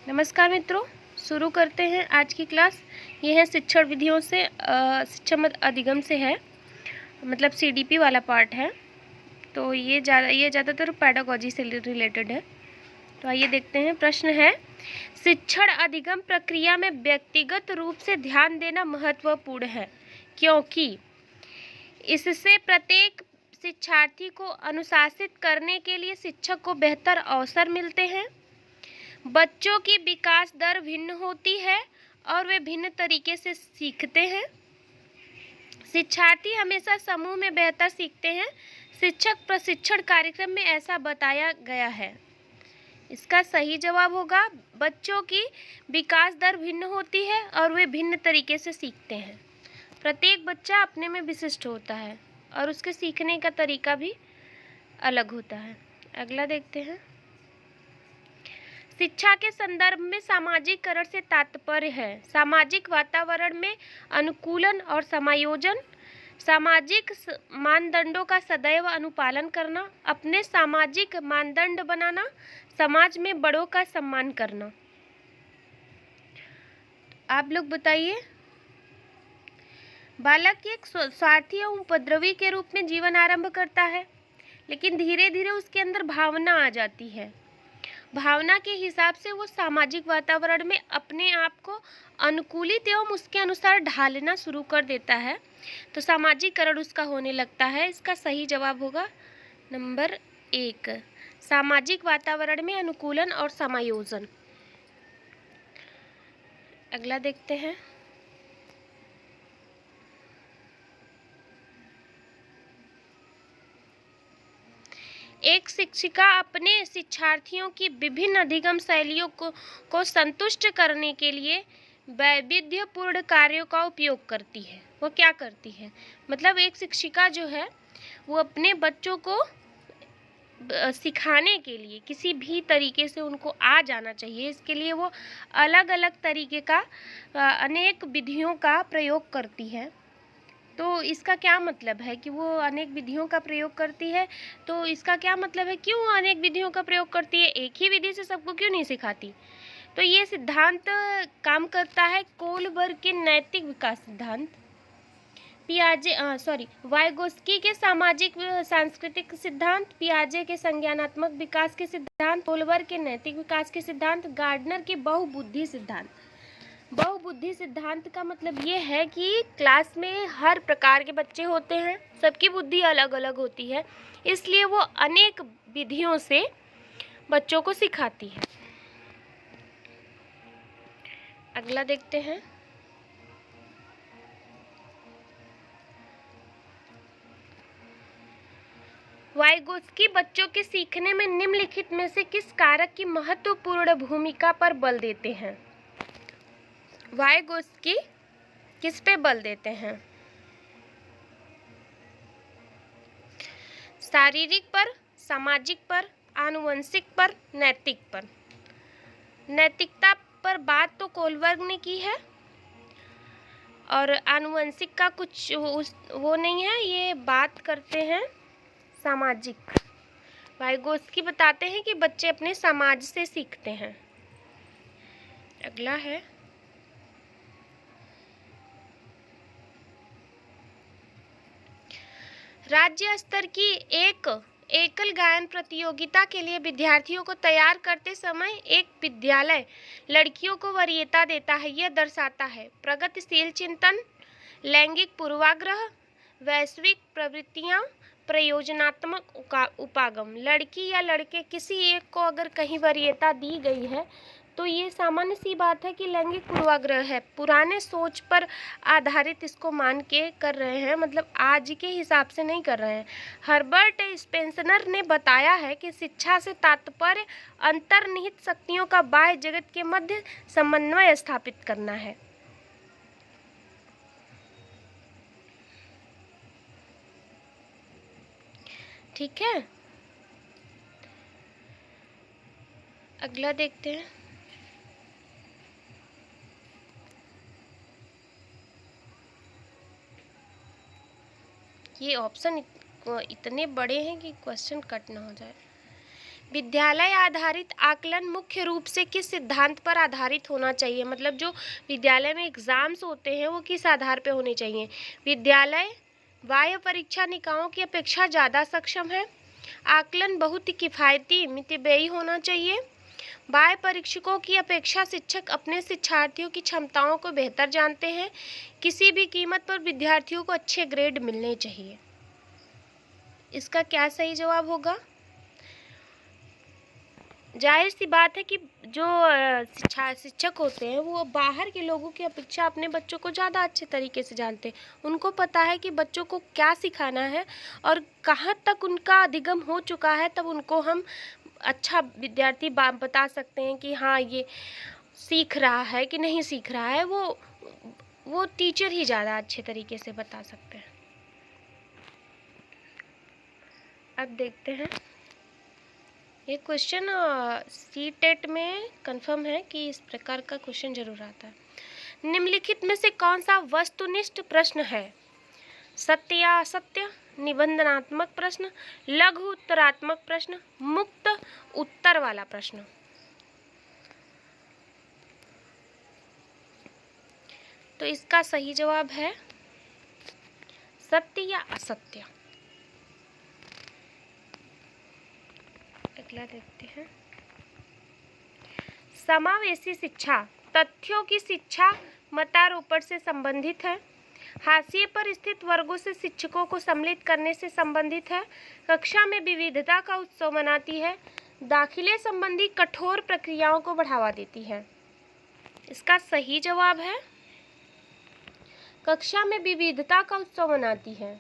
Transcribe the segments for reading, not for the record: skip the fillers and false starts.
नमस्कार मित्रों, शुरू करते हैं आज की क्लास। ये है शिक्षण विधियों से शिक्षा अधिगम से है, मतलब सीडीपी वाला पार्ट है। तो ये ज़्यादातर पैडागोजी से रिलेटेड है। तो आइए देखते हैं। प्रश्न है, शिक्षण अधिगम प्रक्रिया में व्यक्तिगत रूप से ध्यान देना महत्वपूर्ण है क्योंकि इससे प्रत्येक शिक्षार्थी को अनुशासित करने के लिए शिक्षक को बेहतर अवसर मिलते हैं। बच्चों की विकास दर भिन्न होती है और वे भिन्न तरीके से सीखते हैं। शिक्षार्थी हमेशा समूह में बेहतर सीखते हैं। शिक्षक प्रशिक्षण कार्यक्रम में ऐसा बताया गया है। इसका सही जवाब होगा, बच्चों की विकास दर भिन्न होती है और वे भिन्न तरीके से सीखते हैं। प्रत्येक बच्चा अपने में विशिष्ट होता है और उसके सीखने का तरीका भी अलग होता है। अगला देखते हैं। शिक्षा के संदर्भ में सामाजिकरण से तात्पर्य है सामाजिक वातावरण में अनुकूलन और समायोजन, सामाजिक मानदंडों का सदैव अनुपालन करना, अपने सामाजिक मानदंड बनाना, समाज में बड़ों का सम्मान करना। आप लोग बताइए। बालक एक स्वार्थी और उपद्रवी के रूप में जीवन आरंभ करता है, लेकिन धीरे धीरे उसके अंदर भावना आ जाती है। भावना के हिसाब से वो सामाजिक वातावरण में अपने आप को अनुकूलित एवं उसके अनुसार ढालना शुरू कर देता है, तो सामाजिकरण उसका होने लगता है। इसका सही जवाब होगा नंबर 1, सामाजिक वातावरण में अनुकूलन और समायोजन। अगला देखते हैं। एक शिक्षिका अपने शिक्षार्थियों की विभिन्न अधिगम शैलियों को संतुष्ट करने के लिए वैविध्यपूर्ण कार्यों का उपयोग करती है। वो क्या करती है, मतलब एक शिक्षिका जो है वो अपने बच्चों को सिखाने के लिए किसी भी तरीके से उनको आ जाना चाहिए, इसके लिए वो अलग अलग तरीके का अनेक विधियों का प्रयोग करती है। तो इसका क्या मतलब है कि वो अनेक विधियों का प्रयोग करती है। तो इसका क्या मतलब है, क्यों अनेक विधियों का प्रयोग करती है, एक ही विधि से सबको क्यों नहीं सिखाती। तो ये सिद्धांत काम करता है कोलबर्ग के नैतिक विकास सिद्धांत, वाइगोस्की के सामाजिक सांस्कृतिक सिद्धांत, पियाजे के संज्ञानात्मक विकास के सिद्धांत, कोलबर्ग के नैतिक विकास के सिद्धांत, गार्डनर के बहुबुद्धि सिद्धांत। बहुबुद्धि सिद्धांत का मतलब ये है कि क्लास में हर प्रकार के बच्चे होते हैं, सबकी बुद्धि अलग अलग होती है, इसलिए वो अनेक विधियों से बच्चों को सिखाती है। अगला देखते हैं। वाइगोस्की बच्चों के सीखने में निम्नलिखित में से किस कारक की महत्वपूर्ण भूमिका पर बल देते हैं। वाइगोस्की किस पे बल देते हैं, शारीरिक पर, सामाजिक पर, आनुवंशिक पर, नैतिक पर। नैतिकता पर बात तो कोलबर्ग ने की है और आनुवंशिक का कुछ वो नहीं है, ये बात करते हैं सामाजिक। वाइगोस्की बताते हैं कि बच्चे अपने समाज से सीखते हैं। अगला है, राज्य स्तर की एक एकल गायन प्रतियोगिता के लिए विद्यार्थियों को तैयार करते समय एक विद्यालय लड़कियों को वरीयता देता है। यह दर्शाता है प्रगतिशील चिंतन, लैंगिक पूर्वाग्रह, वैश्विक प्रवृत्तियां, प्रयोजनात्मक उपागम। लड़की या लड़के किसी एक को अगर कहीं वरीयता दी गई है तो ये सामान्य सी बात है कि लैंगिक पूर्वाग्रह है, पुराने सोच पर आधारित इसको मान के कर रहे हैं, मतलब आज के हिसाब से नहीं कर रहे हैं। हर्बर्ट स्पेंसर ने बताया है कि शिक्षा से तात्पर्य अंतर्निहित शक्तियों का बाह्य जगत के मध्य समन्वय स्थापित करना है। ठीक है, अगला देखते हैं। ये ऑप्शन इतने बड़े हैं कि क्वेश्चन कट ना हो जाए। विद्यालय आधारित आकलन मुख्य रूप से किस सिद्धांत पर आधारित होना चाहिए? मतलब जो विद्यालय में एग्जाम्स होते हैं वो किस आधार पे होने चाहिए? विद्यालय बाह्य परीक्षा निकायों की अपेक्षा ज़्यादा सक्षम है। आकलन बहुत ही किफ़ायती मितव्ययी होना चाहिए। बाह्य परीक्षकों की अपेक्षा शिक्षक अपने शिक्षार्थियों की क्षमताओं को बेहतर जानते हैं। किसी भी कीमत पर विद्यार्थियों को अच्छे ग्रेड मिलने चाहिए। इसका क्या सही जवाब होगा? जाहिर सी बात है कि जो शिक्षक होते हैं वो बाहर के लोगों की अपेक्षा अपने बच्चों को ज़्यादा अच्छे तरीके से जानते हैं। उनको पता है कि बच्चों को क्या सिखाना है और कहाँ तक उनका अधिगम हो चुका है, तब उनको हम अच्छा विद्यार्थी बता सकते हैं कि हाँ ये सीख रहा है कि नहीं सीख रहा है। वो टीचर ही ज़्यादा अच्छे तरीके से बता सकते हैं। अब देखते हैं ये क्वेश्चन सीटेट में कंफर्म है कि इस प्रकार का क्वेश्चन जरूर आता है। निम्नलिखित में से कौन सा वस्तुनिष्ठ प्रश्न है? सत्य या असत्य, निबंधनात्मक प्रश्न, लघु उत्तरात्मक प्रश्न, मुक्त उत्तर वाला प्रश्न। तो इसका सही जवाब है सत्य या असत्य। अगला देखते हैं। समावेशी शिक्षा तथ्यों की शिक्षा मतारोपण से संबंधित है। हाशिए पर स्थित वर्गों से शिक्षकों को सम्मिलित करने से संबंधित है। कक्षा में विविधता का उत्सव मनाती है। दाखिले संबंधी कठोर प्रक्रियाओं को बढ़ावा देती है। इसका सही जवाब है कक्षा में विविधता का उत्सव मनाती है।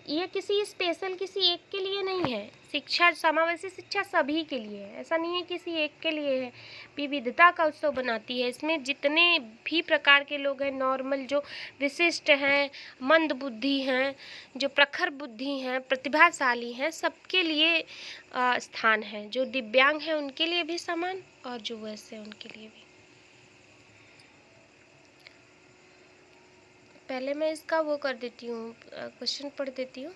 ये किसी स्पेशल किसी एक के लिए नहीं है। शिक्षा समावेशी शिक्षा सभी के लिए है, ऐसा नहीं है किसी एक के लिए है। विविधता का उत्सव बनाती है। इसमें जितने भी प्रकार के लोग हैं, नॉर्मल जो विशिष्ट हैं, मंद बुद्धि हैं, जो प्रखर बुद्धि हैं, प्रतिभाशाली हैं, सबके लिए स्थान है। जो दिव्यांग हैं उनके लिए भी समान और जो वैसे हैं उनके लिए भी। पहले मैं इसका वो कर देती हूँ, क्वेश्चन पढ़ देती हूँ,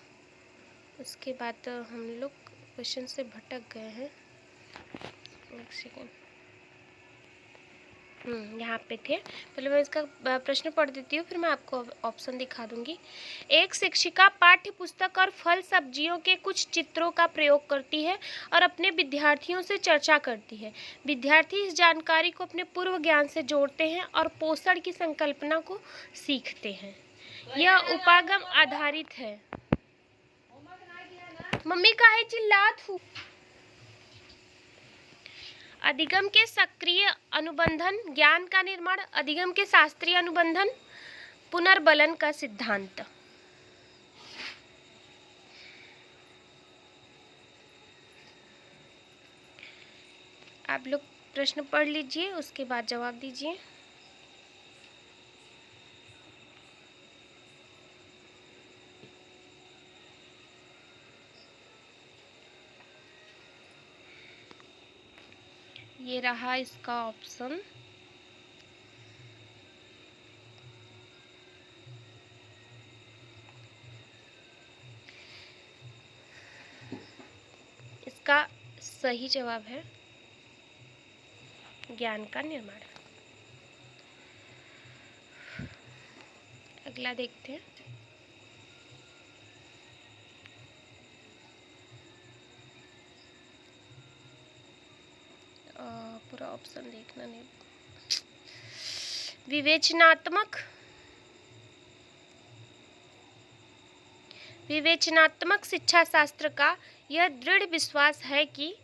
उसके बाद हम लोग क्वेश्चन से भटक गए हैं। एक सेकेंड, यहाँ पे थे। पहले मैं इसका प्रश्न पढ़ देती हूँ, फिर मैं आपको ऑप्शन दिखा दूंगी। एक शिक्षिका पाठ्य पुस्तक और फल सब्जियों के कुछ चित्रों का प्रयोग करती है और अपने विद्यार्थियों से चर्चा करती है। विद्यार्थी इस जानकारी को अपने पूर्व ज्ञान से जोड़ते हैं और पोषण की संकल्पना को सीखते हैं। यह उपागम आधारित है। मम्मी काहे चिल्लात हूँ? अधिगम के सक्रिय अनुबंधन, ज्ञान का निर्माण, अधिगम के शास्त्रीय अनुबंधन, पुनर्बलन का सिद्धांत। आप लोग प्रश्न पढ़ लीजिए, उसके बाद जवाब दीजिए। ये रहा इसका ऑप्शन। इसका सही जवाब है ज्ञान का निर्माण। अगला देखते हैं। पूरा ऑप्शन देखना नहीं। विवेचनात्मक शिक्षा शास्त्र का यह दृढ़ विश्वास है कि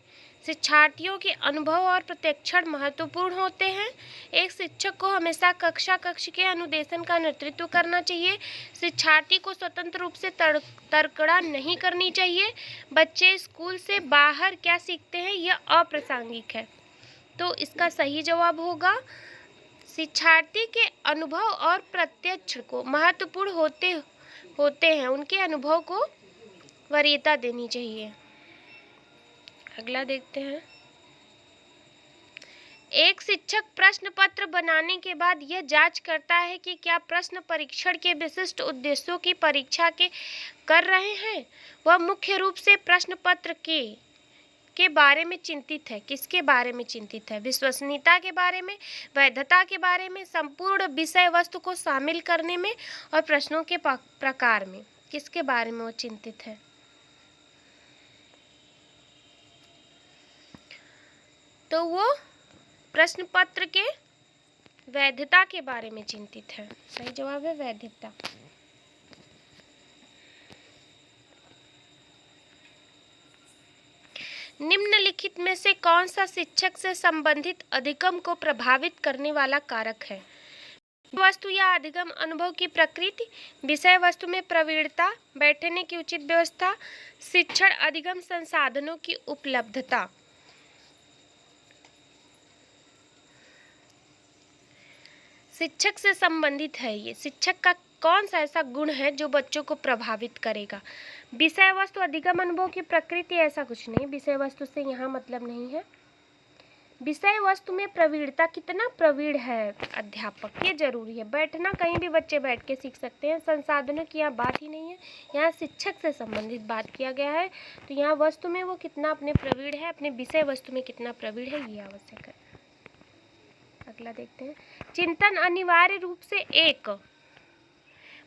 शिक्षार्थियों के अनुभव और प्रशिक्षण महत्वपूर्ण होते हैं। एक शिक्षक को हमेशा कक्ष के अनुदेशन का नेतृत्व करना चाहिए। शिक्षार्थी को स्वतंत्र रूप से तर्कड़ा नहीं करनी चाहिए। बच्चे स्कूल से बाहर क्या सीखते हैं यह अप्रासंगिक है। तो इसका सही जवाब होगा शिक्षार्थी के अनुभव और प्रशिक्षण को महत्वपूर्ण होते हैं, उनके अनुभव को वरीयता देनी चाहिए। अगला देखते हैं। एक शिक्षक प्रश्न पत्र बनाने के बाद यह जांच करता है कि क्या प्रश्न परीक्षण के विशिष्ट उद्देश्यों की परीक्षा के कर रहे हैं। वह मुख्य रूप से प्रश्न पत्र के के बारे में चिंतित है। किसके बारे में चिंतित है? विश्वसनीयता के बारे में, वैधता के बारे में, संपूर्ण विषय वस्तु को शामिल करने में और प्रश्नों के प्रकार में। किसके बारे में वो चिंतित है? तो वो प्रश्न पत्र के वैधता के बारे में चिंतित है। सही जवाब है वैधता। निम्नलिखित में से कौन सा शिक्षक से संबंधित अधिगम को प्रभावित करने वाला कारक है? वस्तु या अधिगम अनुभव की प्रकृति, विषय वस्तु में प्रवीणता, बैठने की उचित व्यवस्था, शिक्षण अधिगम संसाधनों की उपलब्धता। शिक्षक से संबंधित है ये। शिक्षक का कौन सा ऐसा गुण है जो बच्चों को प्रभावित करेगा? विषय वस्तु अधिगम अनुभव की प्रकृति, ऐसा कुछ नहीं। विषय वस्तु से यहाँ मतलब नहीं है। विषय वस्तु में प्रवीणता, कितना प्रवीण है अध्यापक, ये जरूरी है। बैठना, कहीं भी बच्चे बैठ के सीख सकते हैं। संसाधनों की यहाँ बात ही नहीं है, यहाँ शिक्षक से संबंधित बात किया गया है। तो यहाँ वस्तु में वो कितना अपने प्रवीण है, अपने विषय वस्तु में कितना प्रवीण है, ये आवश्यक है। अगला देखते हैं। चिंतन अनिवार्य रूप से एक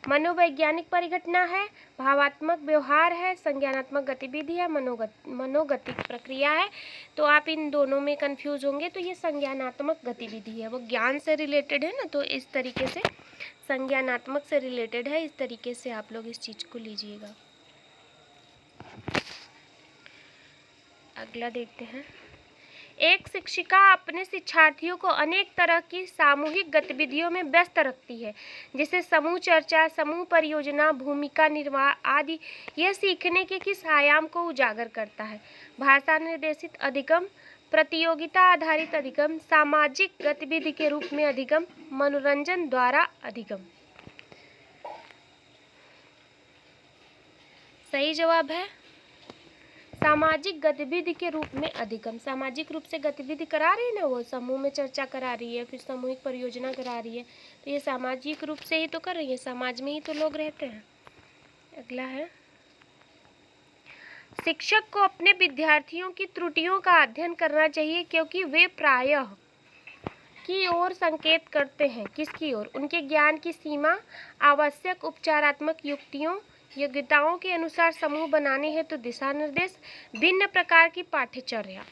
मनोवैज्ञानिक परिघटना है, भावात्मक व्यवहार है, संज्ञानात्मक गतिविधि है, मनोगतिक प्रक्रिया है। तो आप इन दोनों में कंफ्यूज होंगे। तो ये संज्ञानात्मक गतिविधि है, वो ज्ञान से रिलेटेड है ना, तो इस तरीके से संज्ञानात्मक से रिलेटेड है। इस तरीके से आप लोग इस चीज को लीजिएगा। अगला देखते हैं। एक शिक्षिका अपने शिक्षार्थियों को अनेक तरह की सामूहिक गतिविधियों में व्यस्त रखती है, जैसे समूह चर्चा, समूह परियोजना, भूमिका निर्वाह आदि। यह सीखने के किस आयाम को उजागर करता है? भाषा निर्देशित अधिगम, प्रतियोगिता आधारित अधिगम, सामाजिक गतिविधि के रूप में अधिगम, मनोरंजन द्वारा अधिगम। सही जवाब है सामाजिक गतिविधि के रूप में अधिगम। सामाजिक रूप से गतिविधि करा रही है ना, वो समूह में चर्चा करा रही है, फिर सामूहिक परियोजना करा रही है, तो ये सामाजिक रूप से ही तो कर रही है, समाज में ही तो लोग रहते हैं। अगला है। शिक्षक को अपने विद्यार्थियों की त्रुटियों का अध्ययन करना चाहिए, क्योंकि वे प्रायः की ओर संकेत करते हैं। किसकी ओर? उनके ज्ञान की सीमा, आवश्यक उपचारात्मक युक्तियों, योग्यताओं के अनुसार समूह बनाने हेतु दिशा निर्देश, भिन्न प्रकार की पाठ्यचर्या।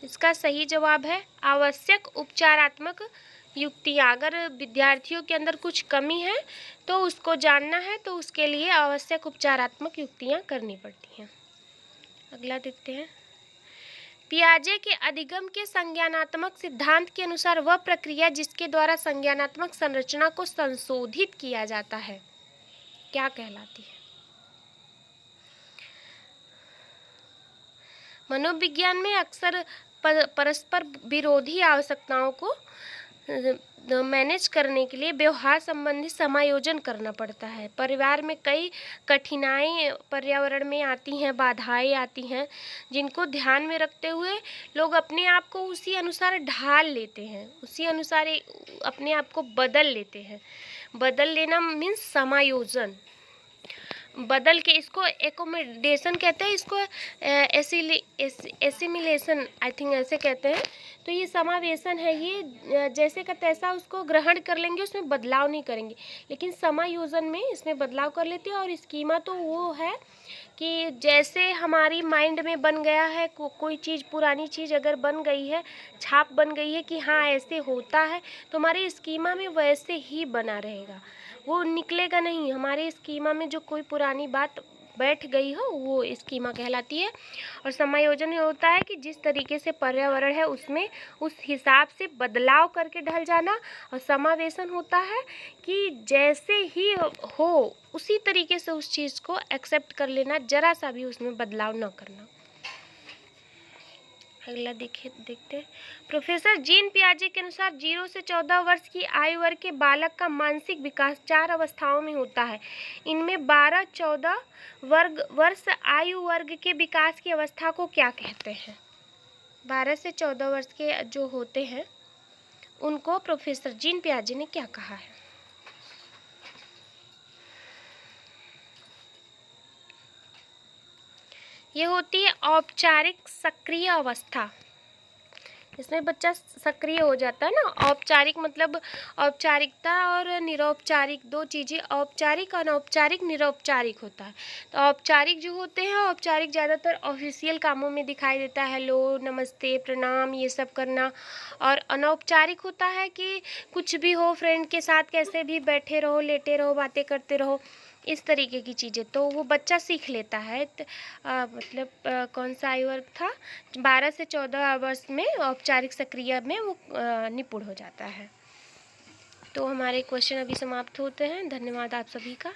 इसका सही जवाब है आवश्यक उपचारात्मक युक्तियाँ। अगर विद्यार्थियों के अंदर कुछ कमी है तो उसको जानना है, तो उसके लिए आवश्यक उपचारात्मक युक्तियाँ करनी पड़ती हैं। अगला देखते हैं। पियाजे के अधिगम के संज्ञानात्मक सिद्धांत के अनुसार वह प्रक्रिया जिसके द्वारा संज्ञानात्मक संरचना को संशोधित किया जाता है क्या कहलाती है? मनोविज्ञान में अक्सर परस्पर विरोधी आवश्यकताओं को मैनेज करने के लिए व्यवहार संबंधी समायोजन करना पड़ता है। परिवार में कई कठिनाई पर्यावरण में आती हैं, बाधाएं आती हैं, जिनको ध्यान में रखते हुए लोग अपने आप को उसी अनुसार ढाल लेते हैं, उसी अनुसार अपने आप को बदल लेते हैं। बदल लेना मीन्स समायोजन, बदल के, इसको एकोमोडेशन कहते हैं, इसको एसिमिलेशन आई थिंक ऐसे कहते हैं। तो ये समावेशन है, ये जैसे का तैसा उसको ग्रहण कर लेंगे, उसमें बदलाव नहीं करेंगे, लेकिन समायोजन में इसमें बदलाव कर लेते हैं। और स्कीमा तो वो है कि जैसे हमारी माइंड में बन गया है, कोई चीज़, पुरानी चीज़ अगर बन गई है, छाप बन गई है कि हाँ ऐसे होता है, तो हमारे स्कीमा में वैसे ही बना रहेगा, वो निकलेगा नहीं। हमारे स्कीमा में जो कोई पुरानी बात बैठ गई हो वो स्कीमा कहलाती है। और समायोजन ये होता है कि जिस तरीके से पर्यावरण है उसमें उस हिसाब से बदलाव करके ढल जाना। और समावेशन होता है कि जैसे ही हो उसी तरीके से उस चीज़ को एक्सेप्ट कर लेना, जरा सा भी उसमें बदलाव न करना। अगला देखते हैं। प्रोफेसर जीन पियाजे के अनुसार 0 से 14 वर्ष की आयु वर्ग के बालक का मानसिक विकास 4 अवस्थाओं में होता है। इनमें 12-14 वर्ष आयु वर्ग के विकास की अवस्था को क्या कहते हैं? 12 से 14 वर्ष के जो होते हैं उनको प्रोफेसर जीन पियाजे ने क्या कहा है? ये होती है औपचारिक सक्रिय अवस्था। इसमें बच्चा सक्रिय हो जाता है ना। औपचारिक मतलब औपचारिकता और निरौपचारिक, दो चीज़ें, औपचारिक अनौपचारिक निरौपचारिक होता है। तो औपचारिक जो होते हैं, औपचारिक ज़्यादातर ऑफिशियल कामों में दिखाई देता है, हेलो, नमस्ते, प्रणाम, ये सब करना। और अनौपचारिक होता है कि कुछ भी हो, फ्रेंड के साथ कैसे भी बैठे रहो, लेटे रहो, बातें करते रहो, इस तरीके की चीज़ें। तो वो बच्चा सीख लेता है। मतलब कौन सा आयु वर्ग था, 12 से 14 वर्ष में औपचारिक सक्रिय में वो निपुण हो जाता है। तो हमारे क्वेश्चन अभी समाप्त होते हैं। धन्यवाद आप सभी का।